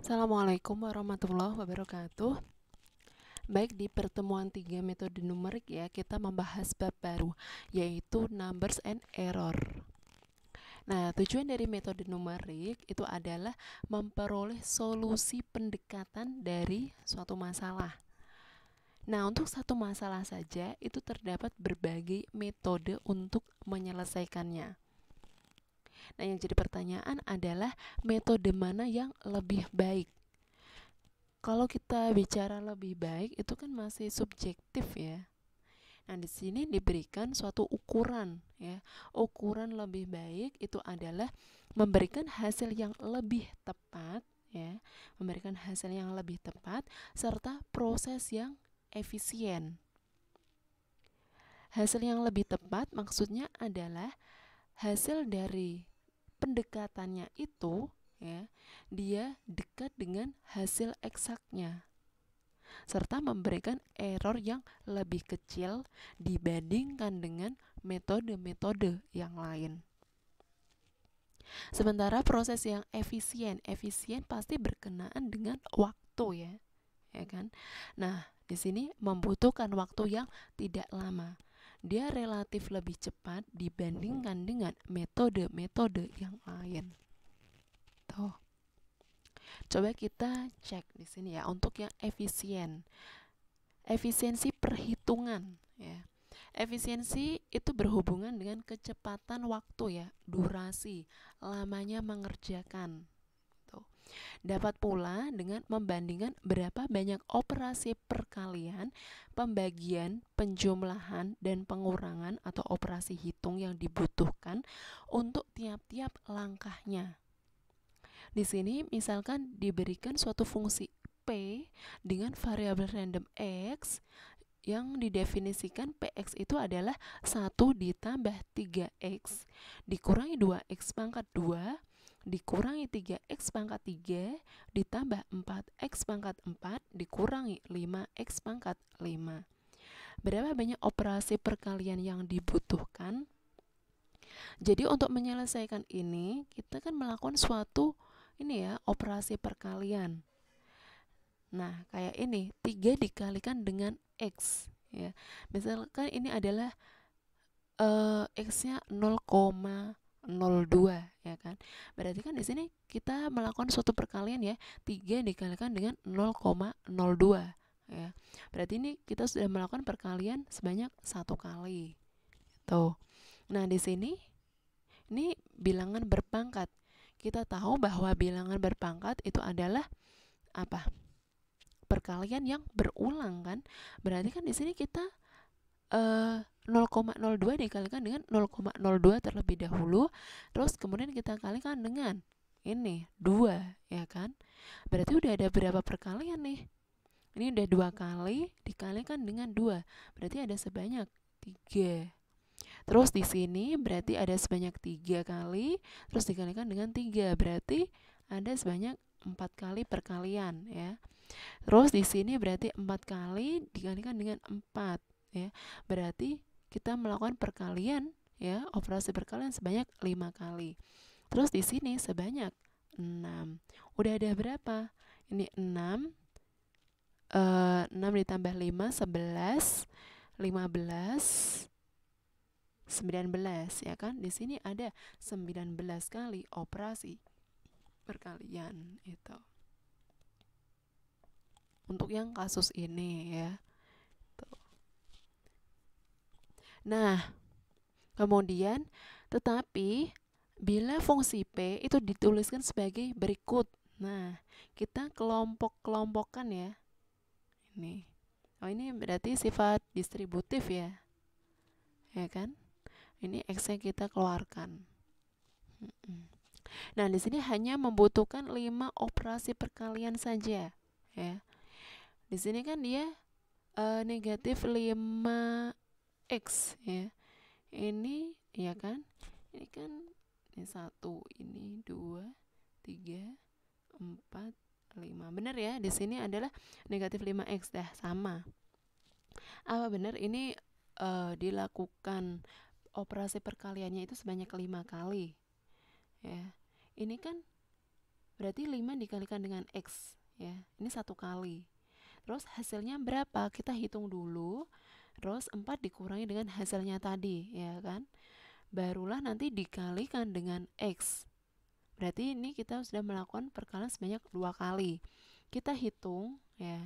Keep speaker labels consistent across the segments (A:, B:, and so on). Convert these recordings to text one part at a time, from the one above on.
A: Assalamualaikum warahmatullahi wabarakatuh. Baik, di pertemuan 3 metode numerik ya, kita membahas bab baru, yaitu numbers and error. Nah, tujuan dari metode numerik itu adalah memperoleh solusi pendekatan dari suatu masalah. Nah, untuk satu masalah saja itu terdapat berbagai metode untuk menyelesaikannya. Nah, yang jadi pertanyaan adalah metode mana yang lebih baik? Kalau kita bicara lebih baik itu kan masih subjektif ya. Nah, di sini diberikan suatu ukuran ya. Ukuran lebih baik itu adalah memberikan hasil yang lebih tepat ya, memberikan hasil yang lebih tepat serta proses yang efisien. Hasil yang lebih tepat maksudnya adalah hasil dari pendekatannya itu ya, dia dekat dengan hasil eksaknya serta memberikan error yang lebih kecil dibandingkan dengan metode-metode yang lain. Sementara proses yang efisien pasti berkenaan dengan waktu ya kan? Nah, di sini membutuhkan waktu yang tidak lama. Dia relatif lebih cepat dibandingkan dengan metode-metode yang lain. Tuh. Coba kita cek di sini ya untuk yang efisien. Efisiensi perhitungan ya. Efisiensi itu berhubungan dengan kecepatan waktu ya, durasi, lamanya mengerjakan. Tuh. Dapat pula dengan membandingkan berapa banyak operasi perkalian, pembagian, penjumlahan, dan pengurangan atau operasi hitung yang dibutuhkan untuk tiap-tiap langkahnya. Di sini misalkan diberikan suatu fungsi P dengan variabel random X yang didefinisikan Px itu adalah 1 ditambah 3x dikurangi 2x pangkat 2 dikurangi 3x pangkat 3 ditambah 4x pangkat 4 dikurangi 5x pangkat 5. Berapa banyak operasi perkalian yang dibutuhkan? Jadi untuk menyelesaikan ini kita kan melakukan suatu operasi perkalian. Nah, kayak ini 3 dikalikan dengan X ya. Misalkan ini adalah X-nya 0,02 ya kan. Berarti kan di sini kita melakukan suatu perkalian ya, 3 dikalikan dengan 0,02 ya. Berarti ini kita sudah melakukan perkalian sebanyak 1 kali. Tuh. Nah, di sini ini bilangan berpangkat. Kita tahu bahwa bilangan berpangkat itu adalah apa? Perkalian yang berulang kan. Berarti kan di sini kita 0,02 dikalikan dengan 0,02 terlebih dahulu, terus kemudian kita kalikan dengan ini 2 ya kan. Berarti udah ada berapa perkalian nih? Ini udah 2 kali dikalikan dengan 2. Berarti ada sebanyak 3. Terus di sini berarti ada sebanyak 3 kali, terus dikalikan dengan 3. Berarti ada sebanyak 4 kali perkalian ya. Terus di sini berarti 4 kali dikalikan dengan 4 ya. Berarti kita melakukan perkalian ya, operasi perkalian sebanyak 5 kali. Terus di sini sebanyak 6. Udah ada berapa? Ini 6 6 ditambah 5 11 15 19 ya kan. Di sini ada 19 kali operasi perkalian itu. Untuk yang kasus ini ya. Tuh. Nah, kemudian tetapi bila fungsi P itu dituliskan sebagai berikut. Nah, kita kelompok-kelompokkan ya. Ini. Oh, ini berarti sifat distributif ya. Ya kan? Ini X-nya kita keluarkan. Nah, di sini hanya membutuhkan 5 operasi perkalian saja ya. Di sini kan dia negatif 5x ya. Ini ya kan? Ini kan ini 1, ini 2, 3, 4, 5. Benar ya? Di sini adalah negatif 5x dah sama. Apa benar ini dilakukan operasi perkaliannya itu sebanyak 5 kali. Ya. Ini kan Berarti 5 dikalikan dengan X ya. Ini 1 kali. Terus hasilnya berapa? Kita hitung dulu. Terus 4 dikurangi dengan hasilnya tadi, ya kan? Barulah nanti dikalikan dengan X. Berarti ini kita sudah melakukan perkalian sebanyak 2 kali. Kita hitung ya.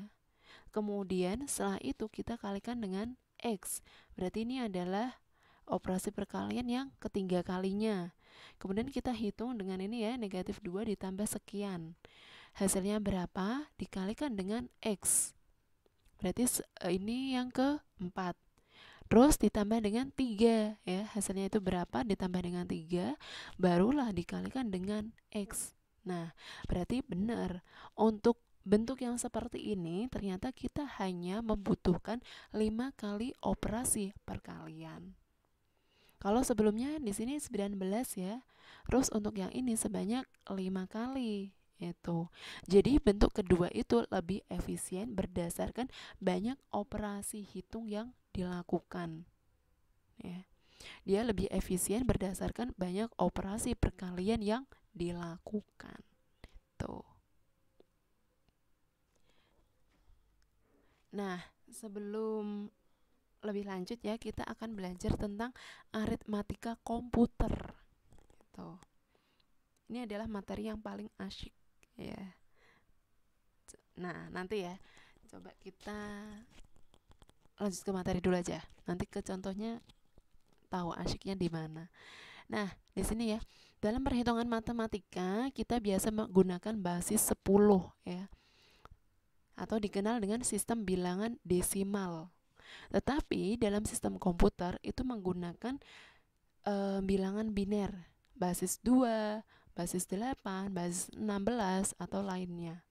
A: Kemudian setelah itu kita kalikan dengan X. Berarti ini adalah operasi perkalian yang ketiga kalinya. Kemudian kita hitung dengan ini ya, negatif 2 ditambah sekian. Hasilnya berapa? Dikalikan dengan X. Berarti ini yang keempat. Terus ditambah dengan 3 ya. Hasilnya itu berapa? Ditambah dengan 3, barulah dikalikan dengan X. Nah, berarti benar. Untuk bentuk yang seperti ini ternyata kita hanya membutuhkan 5 kali operasi perkalian. Kalau sebelumnya di sini 19 ya. Terus untuk yang ini sebanyak 5 kali itu. Jadi bentuk kedua itu lebih efisien berdasarkan banyak operasi hitung yang dilakukan. Ya. Dia lebih efisien berdasarkan banyak operasi perkalian yang dilakukan. Tuh. Nah, sebelum lebih lanjut ya, kita akan belajar tentang aritmatika komputer. Gitu. Ini adalah materi yang paling asyik ya. Nah, nanti ya, coba kita lanjut ke materi dulu aja. Nanti ke contohnya tahu asyiknya di mana. Nah, di sini ya, dalam perhitungan matematika kita biasa menggunakan basis 10 ya. Atau dikenal dengan sistem bilangan desimal. Tetapi dalam sistem komputer itu menggunakan bilangan biner, basis 2, basis 8, basis 16 atau lainnya.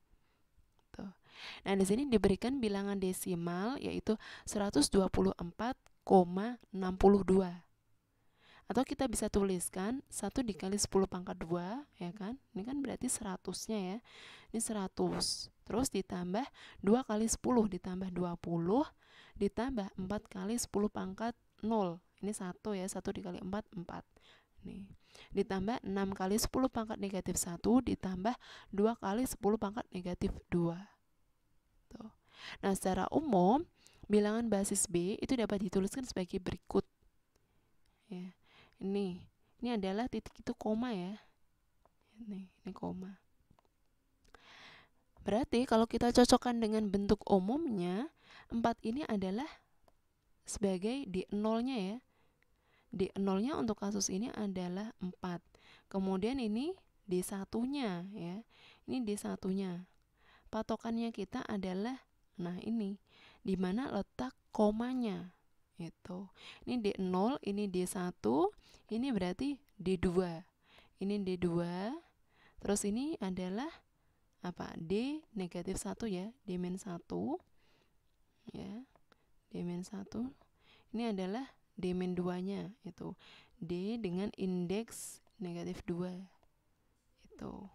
A: Tuh. Nah, di sini diberikan bilangan desimal yaitu 124,62. Atau kita bisa tuliskan 1 dikali 10 pangkat 2 ya kan. Ini kan berarti 100-nya ya. Ini 100. Terus ditambah 2 kali 10 ditambah 20 ditambah 4 kali 10 pangkat 0. Ini 1 ya. 1 dikali 4 4. Nih. Ditambah 6 kali 10 pangkat negatif 1 ditambah 2 kali 10 pangkat negatif 2. Tuh. Nah, secara umum bilangan basis B itu dapat dituliskan sebagai berikut. Ya. Ini adalah titik itu koma ya. Ini koma. Berarti kalau kita cocokkan dengan bentuk umumnya, 4 ini adalah sebagai D0-nya ya. D0-nya untuk kasus ini adalah 4. Kemudian ini D1-nya ya. Ini D1-nya. Patokannya kita adalah nah ini, di mana letak komanya. Itu. Ini D0, ini D1, ini berarti D2. Ini D2. Terus ini adalah apa? D negatif 1 ya, D-1. Ya. D-1. Ini adalah D-2-nya itu. D dengan indeks negatif 2. Itu.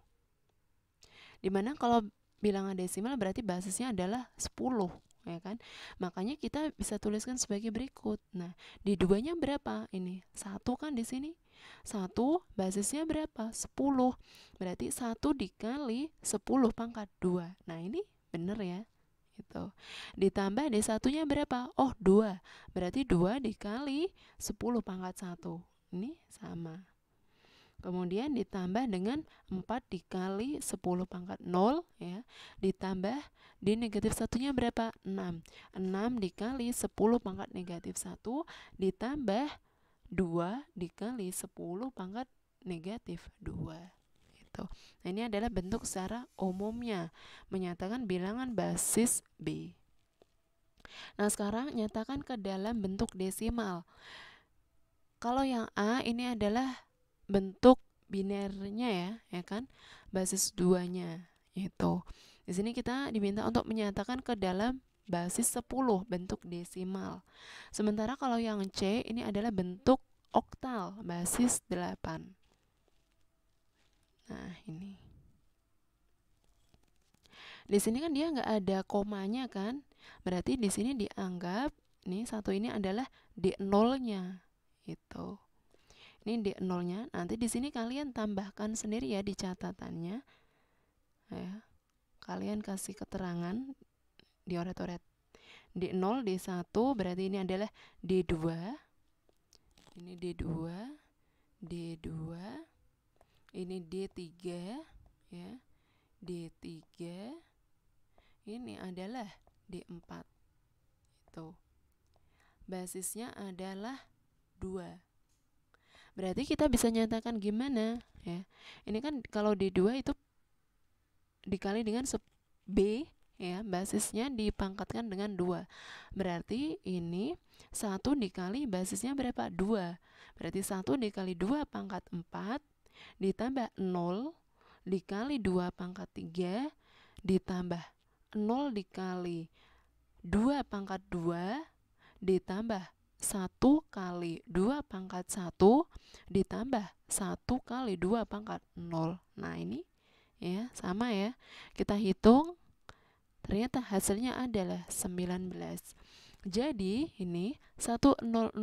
A: Dimana kalau bilangan desimal berarti basisnya adalah 10. Ya kan? Makanya kita bisa tuliskan sebagai berikut. Nah, di 2-nya berapa? Ini 1 kan di sini. 1 basisnya berapa? 10. Berarti 1 dikali 10 pangkat 2. Nah, ini benar ya. Gitu. Ditambah D1-nya berapa? Oh, 2. Berarti 2 dikali 10 pangkat 1. Ini sama. Kemudian ditambah dengan 4 dikali 10 pangkat 0 ya. Ditambah di negatif 1-nya berapa? 6. 6 dikali 10 pangkat negatif 1 ditambah 2 dikali 10 pangkat negatif 2. Gitu. Nah, ini adalah bentuk secara umumnya menyatakan bilangan basis B. Nah, sekarang nyatakan ke dalam bentuk desimal. Kalau yang A ini adalah bentuk binernya ya kan, basis 2-nya itu. Di sini kita diminta untuk menyatakan ke dalam basis 10 bentuk desimal. Sementara kalau yang C ini adalah bentuk oktal basis 8. Nah, ini. Di sini kan dia nggak ada komanya kan? Berarti di sini dianggap nih satu ini adalah D0-nya. Itu. Ini D0-nya. Nanti di sini kalian tambahkan sendiri ya di catatannya. ya. Kalian kasih keterangan dioret-oret. D0, D1 berarti ini adalah D2. Ini D2, D2. Ini D3 ya. D3. Ini adalah D4. Itu. Basisnya adalah 2. Berarti kita bisa nyatakan gimana ya. Ini kan kalau D2 itu dikali dengan B ya, basisnya dipangkatkan dengan 2. Berarti ini 1 dikali basisnya berapa? 2. Berarti 1 dikali 2 pangkat 4 ditambah 0 dikali 2 pangkat 3 ditambah 0 dikali 2 pangkat 2 ditambah 1 kali 2 pangkat 1 ditambah 1 kali 2 pangkat 0. Nah ini ya sama ya, kita hitung ternyata hasilnya adalah 19. Jadi ini 10011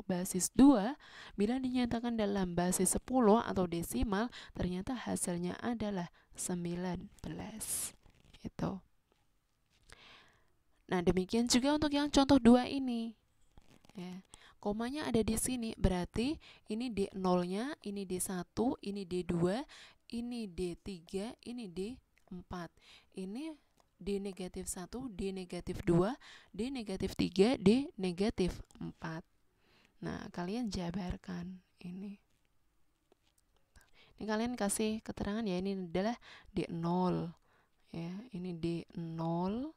A: basis 2 bila dinyatakan dalam basis 10 atau desimal ternyata hasilnya adalah 19. Itu. Nah, demikian juga untuk yang contoh 2 ini. Ya. Komanya ada di sini, berarti ini D0-nya, ini D1, ini D2, ini D3, ini D4. Ini D negatif 1, D negatif 2, D negatif 3, D negatif 4. Nah, kalian jabarkan ini. Ini kalian kasih keterangan ya, ini adalah D0. Ya, ini D0,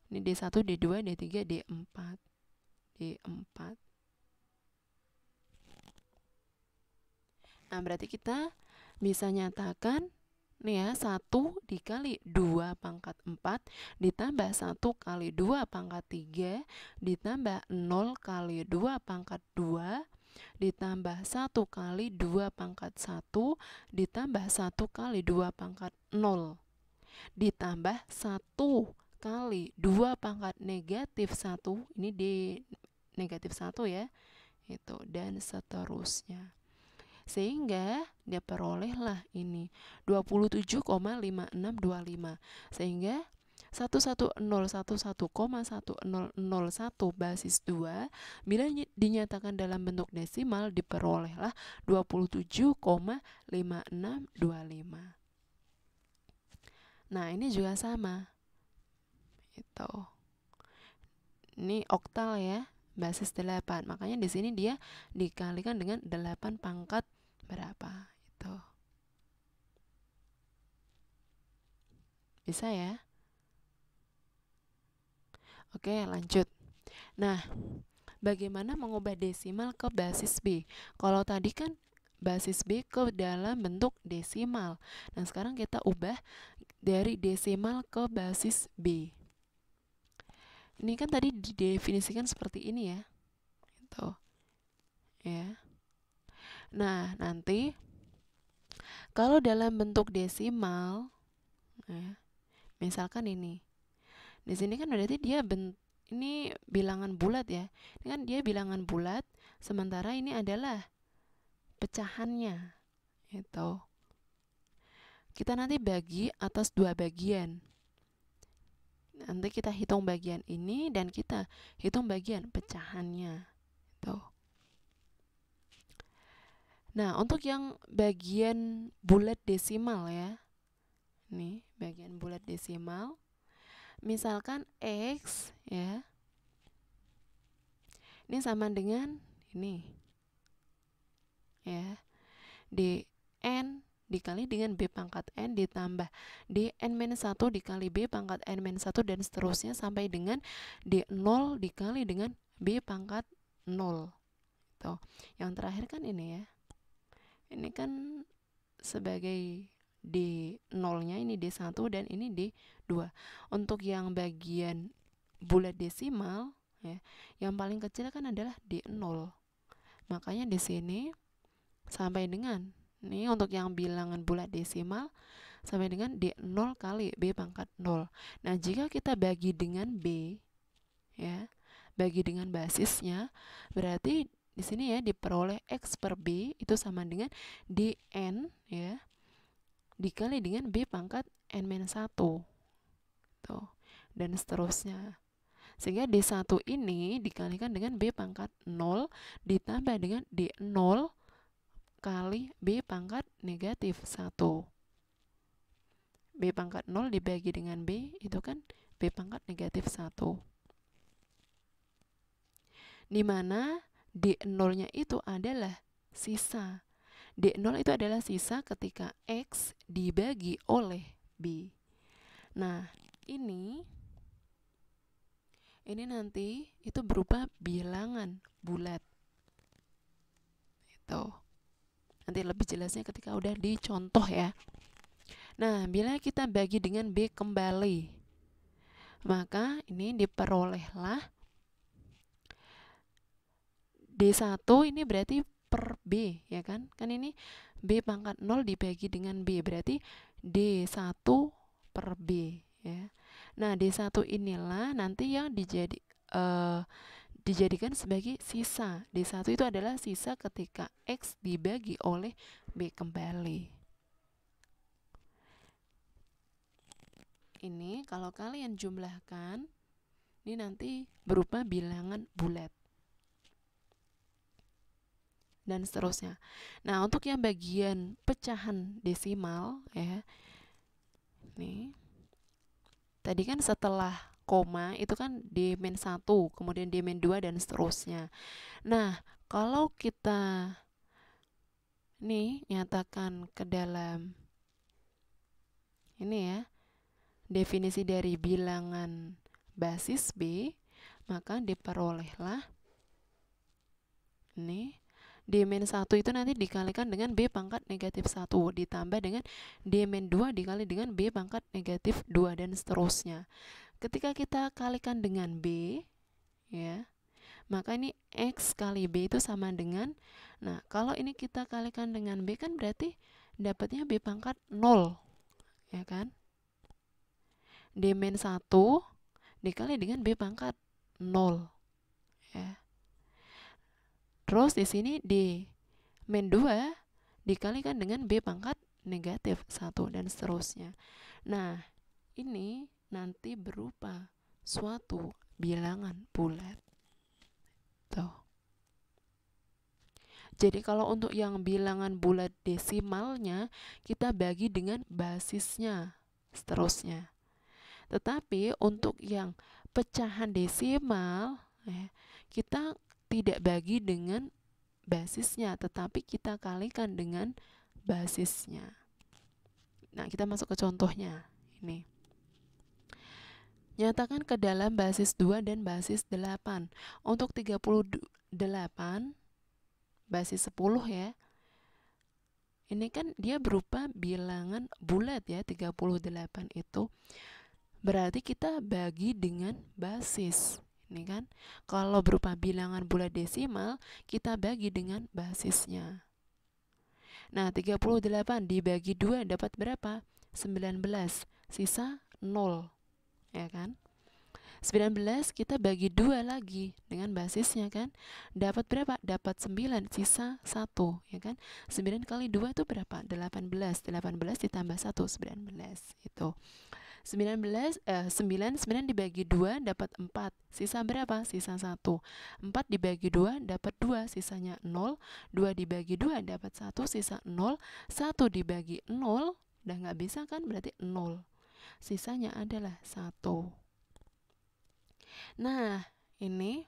A: ini D1, D2, D3, D4. D4. Nah, berarti kita bisa nyatakan nih ya, 1 dikali 2 pangkat 4 ditambah 1 kali 2 pangkat 3 ditambah 0 kali 2 pangkat 2 ditambah 1 kali 2 pangkat 1 ditambah 1 kali 2 pangkat 0 ditambah 1 kali 2 pangkat negatif 1, ini di negatif 1 ya, itu, dan seterusnya. Sehingga dia perolehlah ini 27,5625. Sehingga 11011,1001 basis 2 bila dinyatakan dalam bentuk desimal diperolehlah 27,5625. Nah, ini juga sama. Itu. Ini oktal ya, basis 8. Makanya di sini dia dikalikan dengan 8 pangkat berapa itu. Bisa ya? Oke, lanjut. Nah, bagaimana mengubah desimal ke basis B? Kalau tadi kan basis B ke dalam bentuk desimal. Nah, sekarang kita ubah dari desimal ke basis B. Ini kan tadi didefinisikan seperti ini ya. Gitu. Ya. Nah, nanti kalau dalam bentuk desimal, ya, misalkan ini, di sini kan berarti dia ini bilangan bulat ya. Ini kan dia bilangan bulat, sementara ini adalah pecahannya. Itu. Kita nanti bagi atas 2 bagian. Nanti kita hitung bagian ini dan kita hitung bagian pecahannya. Itu. Nah, untuk yang bagian bulat desimal ya. Nih, bagian bulat desimal. Misalkan X ya. Ini sama dengan ini. Ya. dN dikali dengan B pangkat N ditambah dN-1 dikali B pangkat N-1 dan seterusnya sampai dengan D0 dikali dengan B pangkat 0. Tuh. Yang terakhir kan ini ya. Ini kan sebagai D0-nya ini D1 dan ini D2. Untuk yang bagian bulat desimal ya, yang paling kecil kan adalah D0. Makanya di sini sampai dengan ini untuk yang bilangan bulat desimal sampai dengan D0 kali B pangkat 0. Nah, jika kita bagi dengan B ya, bagi dengan basisnya, berarti di sini ya diperoleh X per B itu sama dengan DN ya dikali dengan B pangkat N-1 tuh, dan seterusnya. Sehingga D1 ini dikalikan dengan B pangkat 0 ditambah dengan D0 kali B pangkat negatif 1. B pangkat 0 dibagi dengan B itu kan B pangkat negatif 1. Dimana D0-nya itu adalah sisa. D0 itu adalah sisa ketika X dibagi oleh B. Nah, ini nanti itu berupa bilangan bulat. Itu. Nanti lebih jelasnya ketika udah dicontoh ya. Nah, bila kita bagi dengan B kembali, maka ini diperolehlah D1 ini berarti per B, ya kan? Kan ini B pangkat 0 dibagi dengan B, berarti D1 per B, ya. Nah, D1 inilah nanti yang dijadikan sebagai sisa. D1 itu adalah sisa ketika X dibagi oleh B kembali. Ini kalau kalian jumlahkan, ini nanti berupa bilangan bulat. Dan seterusnya. Nah, untuk yang bagian pecahan desimal, ya. Nih. Tadi kan setelah koma itu kan D-1, kemudian D-2 dan seterusnya. Nah, kalau kita nih nyatakan ke dalam ini ya, definisi dari bilangan basis B, maka diperolehlah ini D-1 itu nanti dikalikan dengan B pangkat negatif 1 ditambah dengan D-2 dikali dengan B pangkat negatif 2 dan seterusnya. Ketika kita kalikan dengan B, ya, maka ini X kali B itu sama dengan, nah kalau ini kita kalikan dengan B kan berarti dapatnya B pangkat 0, ya kan? D-1 dikali dengan B pangkat 0, ya. Terus di sini D-2 dikalikan dengan B pangkat negatif 1 dan seterusnya. Nah, ini nanti berupa suatu bilangan bulat. Tuh. Jadi kalau untuk yang bilangan bulat desimalnya, kita bagi dengan basisnya seterusnya. Tetapi untuk yang pecahan desimal, kita tidak bagi dengan basisnya, tetapi kita kalikan dengan basisnya. Nah, kita masuk ke contohnya. Ini. Nyatakan ke dalam basis 2 dan basis 8. Untuk 38, basis 10 ya. Ini kan dia berupa bilangan bulat ya, 38 itu. Berarti kita bagi dengan basis. Ini kan, kalau berupa bilangan bulat desimal, kita bagi dengan basisnya. Nah, 38 dibagi 2 dapat berapa? 19, sisa 0. Ya kan? 19 kita bagi 2 lagi dengan basisnya kan? Dapat berapa? Dapat 9, sisa 1, ya kan? 9 kali 2 itu berapa? 18. 18 ditambah 1, 19. Itu. 9 dibagi 2 dapat 4. Sisa berapa? Sisa 1. 4 dibagi 2 dapat 2, sisanya 0. 2 dibagi 2 dapat 1, sisa 0. 1 dibagi 0, udah nggak bisa kan? Berarti 0. Sisanya adalah 1. Nah, ini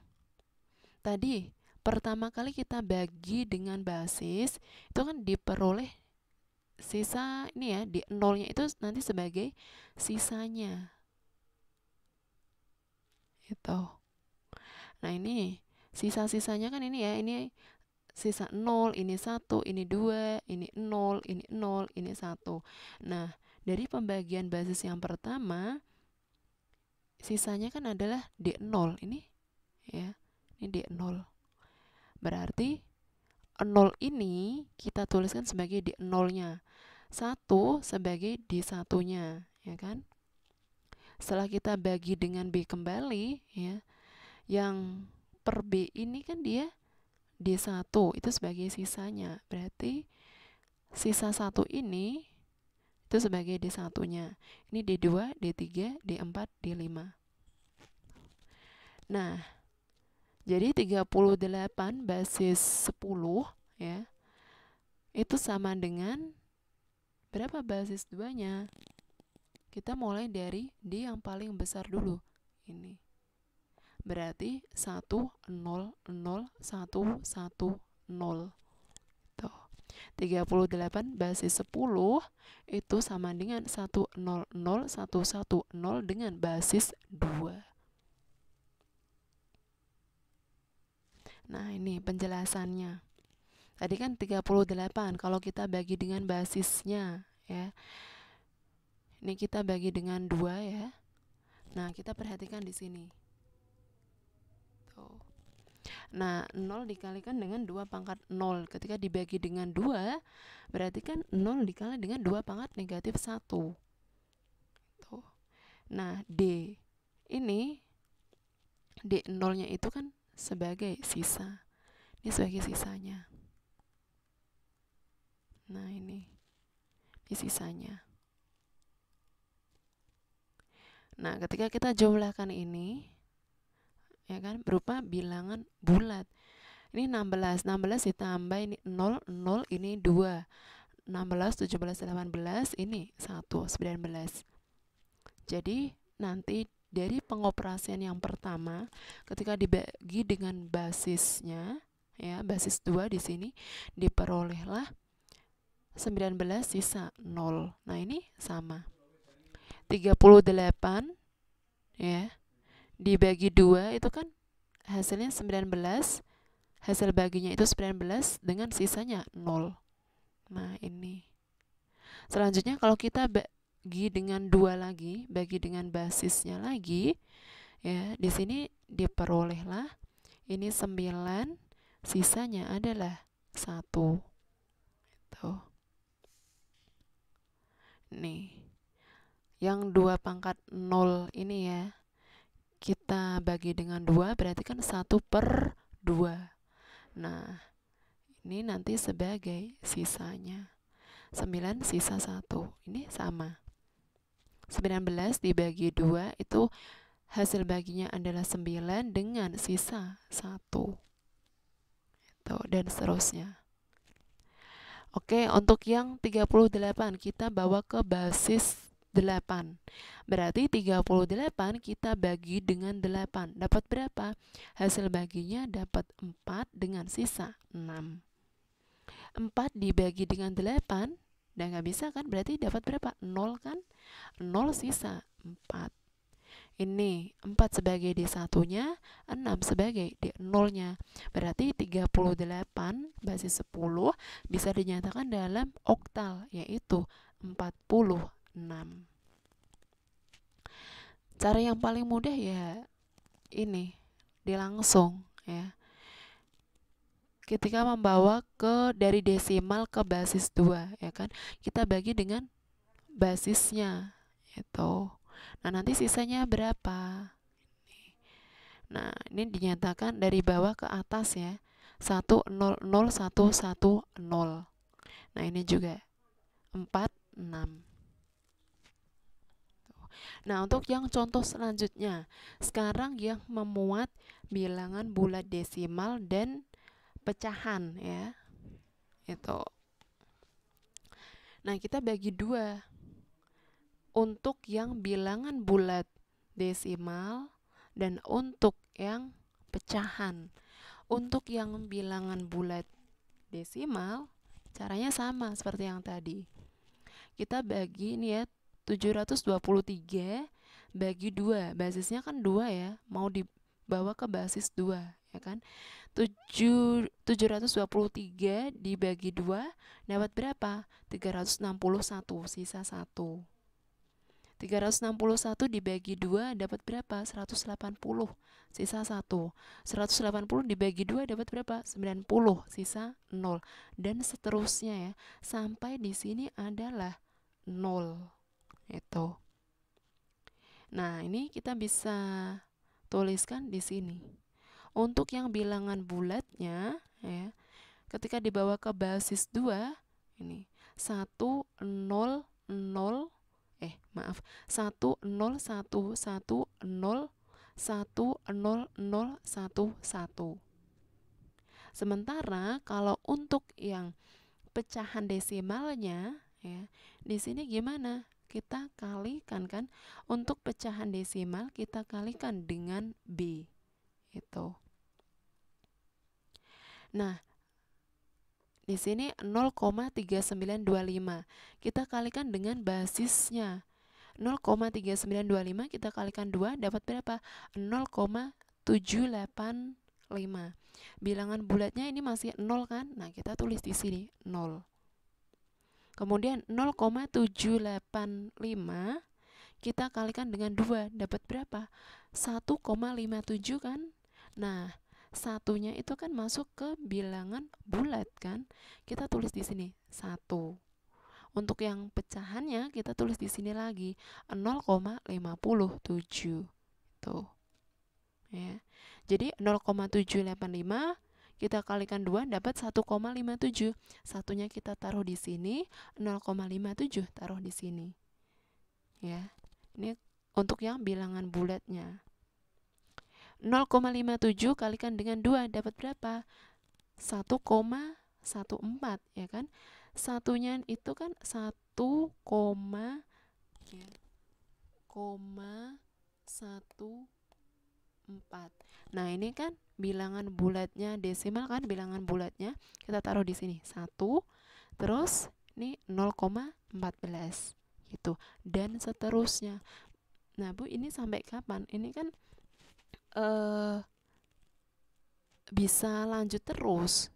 A: tadi pertama kali kita bagi dengan basis, itu kan diperoleh sisa ini ya, di nolnya itu nanti sebagai sisanya. Itu. Nah, ini sisa-sisanya kan ini ya, ini sisa 0, ini 1, ini 2, ini 0, ini 0, ini 1. Nah, dari pembagian basis yang pertama, sisanya kan adalah D0 ini ya. Ini D0. Berarti 0 ini kita tuliskan sebagai D0-nya. 1 sebagai D1-nya, ya kan? Setelah kita bagi dengan B kembali, ya. Yang per B ini kan dia D1 itu sebagai sisanya. Berarti sisa 1 ini itu sebagai D1-nya. Ini D2, D3, D4, D5. Nah, jadi 38 basis 10 ya, itu sama dengan berapa basis 2-nya? Kita mulai dari D yang paling besar dulu. Ini. Berarti 1, 0, 0, 1, 1, 0. Tuh. 38 basis 10 itu sama dengan 100, 110 dengan basis 2. Nah, ini penjelasannya. Tadi kan 38, kalau kita bagi dengan basisnya ya. Ini kita bagi dengan 2 ya. Nah, kita perhatikan di sini. Tuh. Nah, 0 dikalikan dengan 2 pangkat 0. Ketika dibagi dengan 2, berarti kan 0 dikali dengan 2 pangkat negatif 1. Tuh. Nah, D. Ini D0-nya itu kan sebagai sisa. Ini sebagai sisanya. Nah, ini sisanya. Nah, ketika kita jumlahkan ini, ya kan, berupa bilangan bulat. Ini 16 ditambah ini 0, 0, ini 2. 16, 17, 18, ini 1, 19. Jadi, nanti dari pengoperasian yang pertama, ketika dibagi dengan basisnya, ya, basis 2 di sini, diperolehlah 19 sisa 0. Nah, ini sama. 38 ya dibagi 2 itu kan hasilnya 19. Hasil baginya itu 19 dengan sisanya 0. Nah, ini. Selanjutnya kalau kita bagi dengan 2 lagi, bagi dengan basisnya lagi, ya, di sini diperolehlah ini 9, sisanya adalah 1. Tuh. Nih. Yang 2 pangkat 0 ini ya, kita bagi dengan 2, berarti kan 1/2. Nah, ini nanti sebagai sisanya. 9 sisa 1. Ini sama. 19 dibagi 2 itu hasil baginya adalah 9 dengan sisa 1. Dan seterusnya. Oke, untuk yang 38 kita bawa ke basis 8. Berarti 38 kita bagi dengan 8. Dapat berapa? Hasil baginya dapat 4 dengan sisa 6. 4 dibagi dengan 8, udah nggak bisa kan? Berarti dapat berapa? 0 kan? 0 sisa 4. Ini 4 sebagai D1-nya, 6 sebagai D0-nya. Berarti 38 basis 10 bisa dinyatakan dalam oktal, yaitu 46. Cara yang paling mudah ya ini, dilangsung ya. Ketika membawa dari desimal ke basis 2 ya kan, kita bagi dengan basisnya itu. Nah, nanti sisanya berapa? Nah, ini dinyatakan dari bawah ke atas ya. 1, 0, 0, 1, 1, 0. Nah, ini juga 4, 6. Nah, untuk yang contoh selanjutnya, sekarang yang memuat bilangan bulat desimal dan pecahan ya. Itu. Nah, kita bagi 2. Untuk yang bilangan bulat desimal dan untuk yang pecahan. Untuk yang bilangan bulat desimal, caranya sama seperti yang tadi. Kita bagi ini ya, 723 bagi 2. Basisnya kan 2 ya, mau dibawa ke basis 2 ya kan. 723 dibagi 2 dapat berapa? 361, sisa 1. 361 dibagi 2 dapat berapa? 180, sisa 1. 180 dibagi 2 dapat berapa? 90, sisa 0. Dan seterusnya ya, sampai di sini adalah 0. Itu. Nah, ini kita bisa tuliskan di sini. Untuk yang bilangan bulatnya ya, ketika dibawa ke basis 2 ini 1, 0, Sementara kalau untuk yang pecahan desimalnya ya, di sini gimana? Kita kalikan kan. Untuk pecahan desimal kita kalikan dengan B. Itu. Nah, di sini 0,3925. Kita kalikan dengan basisnya. 0,3925 kita kalikan 2 dapat berapa? 0,785. Bilangan bulatnya ini masih 0 kan? Nah, kita tulis di sini 0. Kemudian 0,785 kita kalikan dengan 2 dapat berapa? 1,57 kan? Nah, satunya itu kan masuk ke bilangan bulat kan? Kita tulis di sini 1. Untuk yang pecahannya kita tulis di sini lagi 0,57. Tuh. Ya. Jadi 0,785 kita kalikan 2 dapat 1,57. Satunya kita taruh di sini, 0,57 taruh di sini. Ya. Ini untuk yang bilangan bulatnya. 0,57 kalikan dengan 2 dapat berapa? 1,14 ya kan? Satunya itu kan 1,14. Nah, ini kan bilangan bulatnya desimal kan, bilangan bulatnya kita taruh di sini 1, terus ini 0,14 gitu dan seterusnya. Nah, Bu, ini sampai kapan? Ini kan bisa lanjut terus.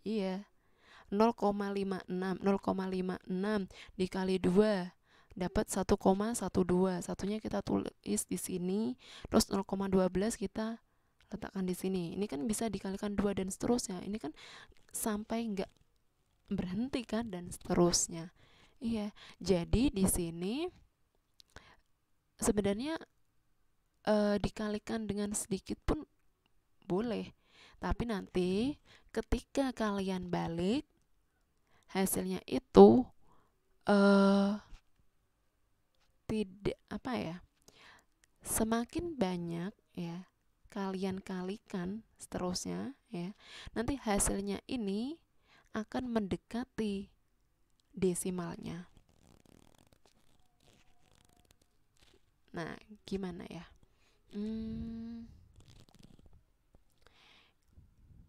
A: Iya. 0,56 dikali 2 dapat 1,12. Satunya kita tulis di sini, terus 0,12 kita letakkan di sini. Ini kan bisa dikalikan 2 dan seterusnya. Ini kan sampai nggak berhenti kan, dan seterusnya. Iya. Jadi di sini sebenarnya dikalikan dengan sedikit pun boleh, tapi nanti ketika kalian balik hasilnya itu tidak apa ya, semakin banyak ya kalian kalikan seterusnya ya, nanti hasilnya ini akan mendekati desimalnya. Nah, gimana ya?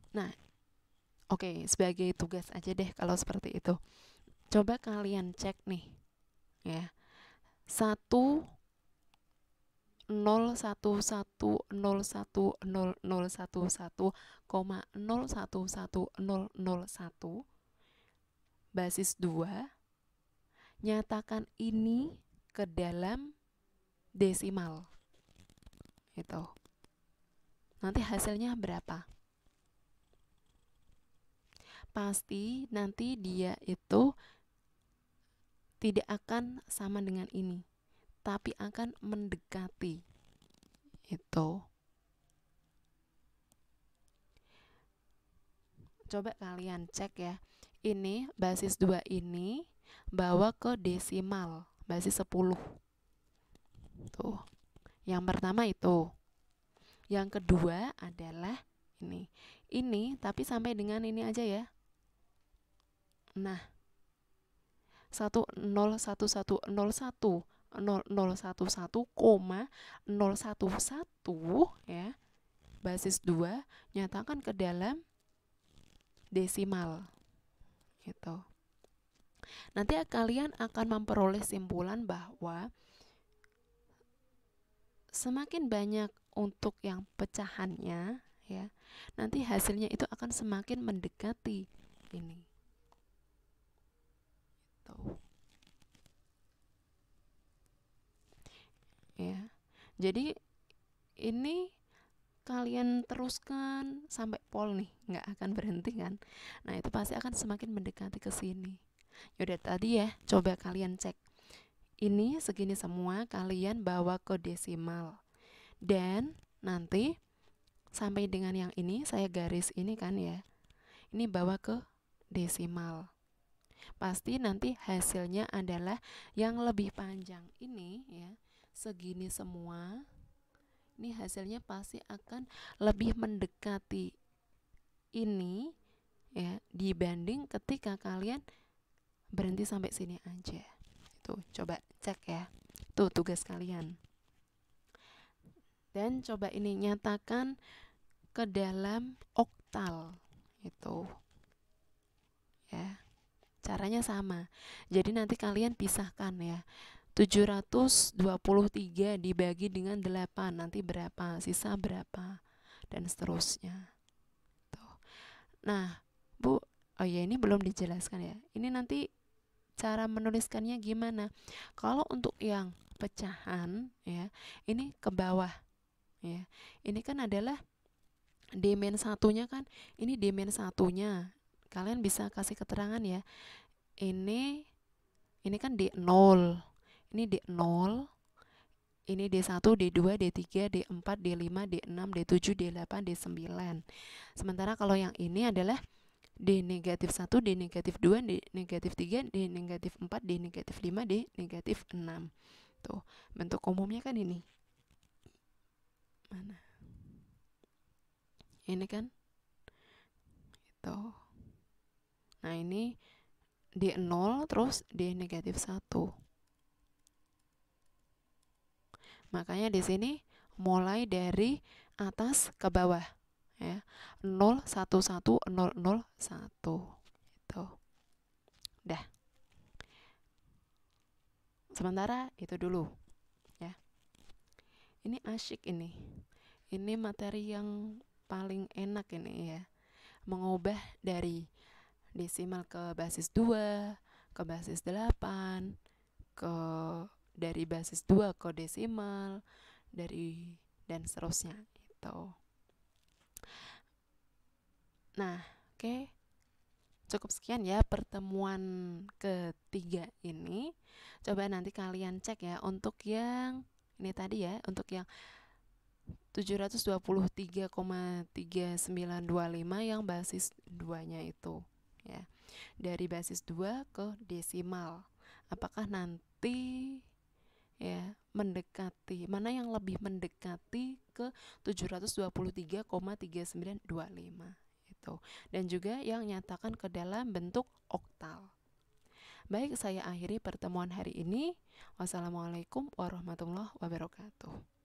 A: Nah, oke, sebagai tugas aja deh kalau seperti itu. Coba kalian cek nih ya. 1,0110011,011,001 basis 2, nyatakan ini ke dalam desimal. Itu. Nanti hasilnya berapa? Pasti nanti dia itu tidak akan sama dengan ini, tapi akan mendekati. Itu. Coba kalian cek ya. Ini basis 2 ini bawa ke desimal, basis 10. Tuh. Yang pertama itu. Yang kedua adalah ini. Ini tapi sampai dengan ini aja ya. Nah, 1,011,011 ya. Basis 2 nyatakan ke dalam desimal. Gitu. Nanti kalian akan memperoleh simpulan bahwa semakin banyak untuk yang pecahannya ya, nanti hasilnya itu akan semakin mendekati ini. Tuh. Ya. Jadi ini kalian teruskan sampai pol nih, nggak akan berhenti kan. Nah, itu pasti akan semakin mendekati ke sini. Yaudah, tadi ya, coba kalian cek. Ini segini semua kalian bawa ke desimal. Dan nanti sampai dengan yang ini, saya garis ini kan ya. Ini bawa ke desimal. pasti nanti hasilnya adalah yang lebih panjang. Ini ya, segini semua, ini hasilnya pasti akan lebih mendekati ini ya, dibanding ketika kalian berhenti sampai sini aja. Itu coba cek ya, itu tugas kalian. Dan coba ini nyatakan ke dalam oktal itu ya. Caranya sama. Jadi nanti kalian pisahkan ya. 723 dibagi dengan 8, nanti berapa? Sisa berapa? Dan seterusnya. Tuh. Nah, Bu, oh ya ini belum dijelaskan ya. Ini nanti cara menuliskannya gimana? Kalau untuk yang pecahan ya, ini ke bawah ya. Ini kan adalah dimen satunya kan, ini dimen satunya. Kalian bisa kasih keterangan ya. Ini kan D0. Ini D0, ini D1, D2, D3, D4, D5, D6, D7, D8, D9. Sementara kalau yang ini adalah D negatif 1, D negatif 2, D negatif 3, D negatif 4, D negatif 5, D negatif 6. Tuh, bentuk umumnya kan ini. Mana? Ini kan? Itu. Nah, ini D0 terus D negatif 1. Makanya di sini mulai dari atas ke bawah ya. 0 1 1 0 0 1. Itu. Dah. Sementara itu dulu ya. Ini asyik ini. Ini materi yang paling enak ini ya. Mengubah dari desimal ke basis 2, ke basis 8, ke dari basis 2 ke desimal, dari dan seterusnya itu. Nah, oke. Cukup sekian ya pertemuan ketiga ini. Coba nanti kalian cek ya untuk yang ini tadi ya, untuk yang 723,3925 yang basis 2-nya itu ya. Dari basis 2 ke desimal. Apakah nanti ya mendekati, mana yang lebih mendekati ke 723,3925 itu, dan juga yang nyatakan ke dalam bentuk oktal. Baik, saya akhiri pertemuan hari ini. Wassalamualaikum warahmatullahi wabarakatuh.